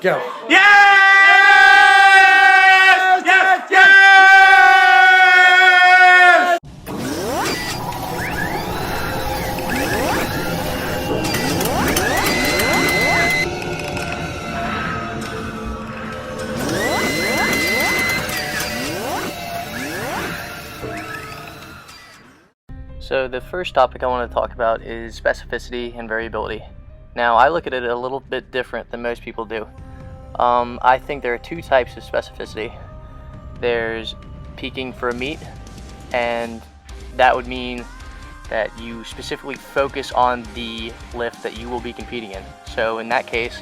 Go. Yes! Yes! Yes! So the first topic I want to talk about is specificity and variability. Now, I look at it a little bit different than most people do. I think there are two types of specificity. There's peaking for a meet, and that would mean that you specifically focus on the lift that you will be competing in. So in that case,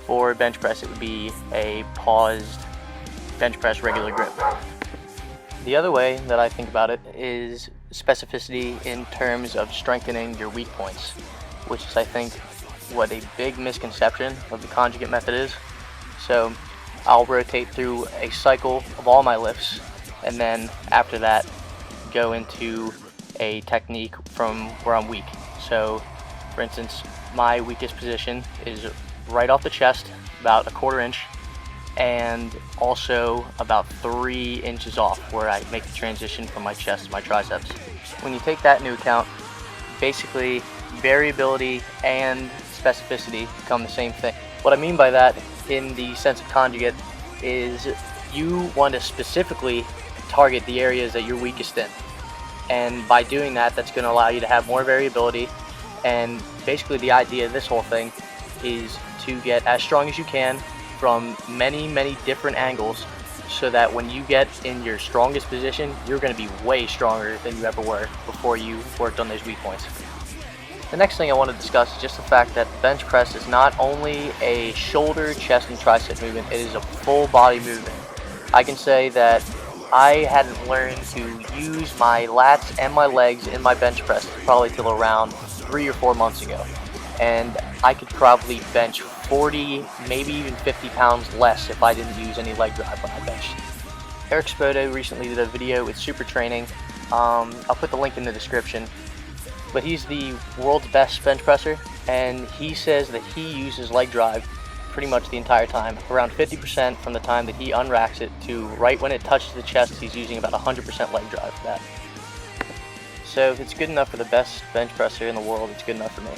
for bench press, it would be a paused bench press regular grip. The other way that I think about it is specificity in terms of strengthening your weak points, which is, I think, what a big misconception of the conjugate method is. So I'll rotate through a cycle of all my lifts, and then after that go into a technique from where I'm weak. So for instance, my weakest position is right off the chest, about 1/4 inch, and also about 3 inches off, where I make the transition from my chest to my triceps. When you take that into account, basically variability and specificity become the same thing. What I mean by that in the sense of conjugate is you want to specifically target the areas that you're weakest in, and by doing that, that's going to allow you to have more variability. And basically the idea of this whole thing is to get as strong as you can from many different angles, so that when you get in your strongest position, you're going to be way stronger than you ever were before you worked on those weak points. The next thing I want to discuss is just the fact that the bench press is not only a shoulder, chest, and tricep movement, it is a full body movement. I can say that I hadn't learned to use my lats and my legs in my bench press probably till around 3 or 4 months ago. And I could probably bench 40, maybe even 50 pounds less if I didn't use any leg drive when I benched. Eric Spoto recently did a video with Super Training. I'll put the link in the description. But he's the world's best bench presser, and he says that he uses leg drive pretty much the entire time. Around 50% from the time that he unracks it to right when it touches the chest, he's using about 100% leg drive for that. So if it's good enough for the best bench presser in the world, it's good enough for me.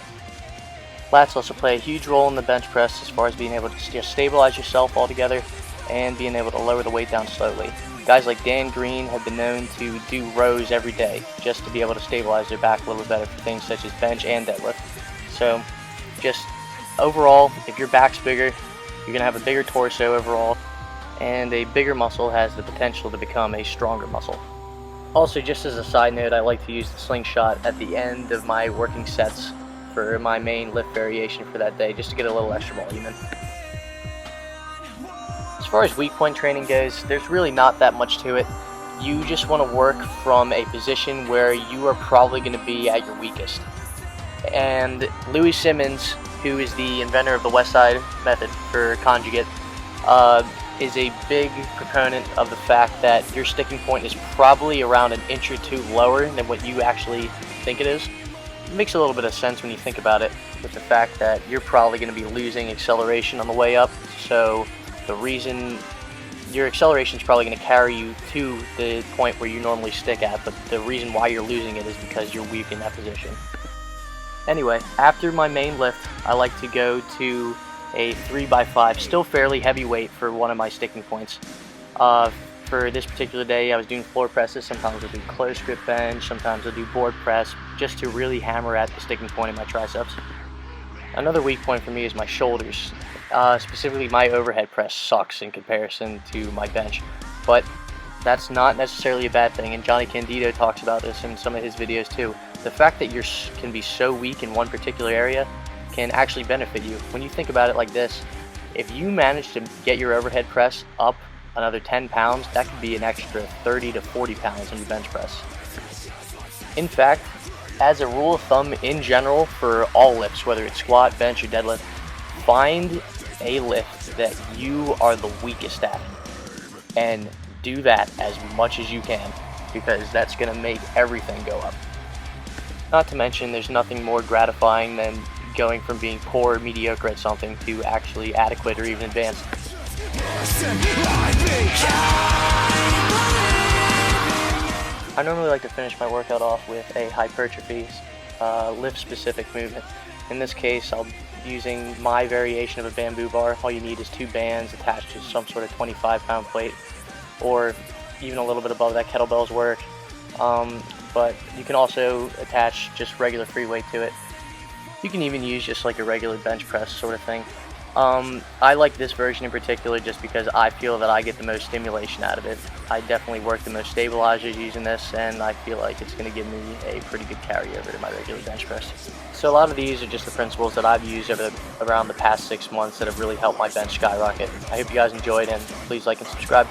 Lats also play a huge role in the bench press as far as being able to just stabilize yourself altogether and being able to lower the weight down slowly. Guys like Dan Green have been known to do rows every day just to be able to stabilize their back a little bit better for things such as bench and deadlift. So just overall, if your back's bigger, you're going to have a bigger torso overall, and a bigger muscle has the potential to become a stronger muscle. Also, just as a side note, I like to use the slingshot at the end of my working sets for my main lift variation for that day, just to get a little extra volume in. As far as weak point training goes, there's really not that much to it. You just want to work from a position where you are probably going to be at your weakest. And Louis Simmons, who is the inventor of the West Side method for conjugate, is a big proponent of the fact that your sticking point is probably around 1 inch or 2 lower than what you actually think it is. It makes a little bit of sense when you think about it, with the fact that you're probably going to be losing acceleration on the way up, so the reason your acceleration is probably going to carry you to the point where you normally stick at, but the reason why you're losing it is because you're weak in that position. Anyway, after my main lift, I like to go to a 3x5, still fairly heavy weight for one of my sticking points. For this particular day, I was doing floor presses. Sometimes I'll do close grip bench, sometimes I'll do board press, just to really hammer at the sticking point in my triceps. Another weak point for me is my shoulders. Specifically, my overhead press sucks in comparison to my bench, but that's not necessarily a bad thing, and Johnny Candido talks about this in some of his videos too. The fact that you can be so weak in one particular area can actually benefit you. When you think about it like this, if you manage to get your overhead press up another 10 pounds, that could be an extra 30 to 40 pounds on your bench press. In fact, as a rule of thumb in general for all lifts, whether it's squat, bench, or deadlift, find a lift that you are the weakest at and do that as much as you can, because that's going to make everything go up. Not to mention, there's nothing more gratifying than going from being poor or mediocre at something to actually adequate or even advanced. I normally like to finish my workout off with a hypertrophy lift-specific movement. In this case, I'll be using my variation of a bamboo bar. All you need is 2 bands attached to some sort of 25-pound plate, or even a little bit above that, kettlebells work. But you can also attach just regular free weight to it. You can even use just like a regular bench press sort of thing. I like this version in particular just because I feel that I get the most stimulation out of it. I definitely work the most stabilizers using this, and I feel like it's going to give me a pretty good carryover to my regular bench press. So a lot of these are just the principles that I've used around the past 6 months that have really helped my bench skyrocket. I hope you guys enjoyed, and please like and subscribe.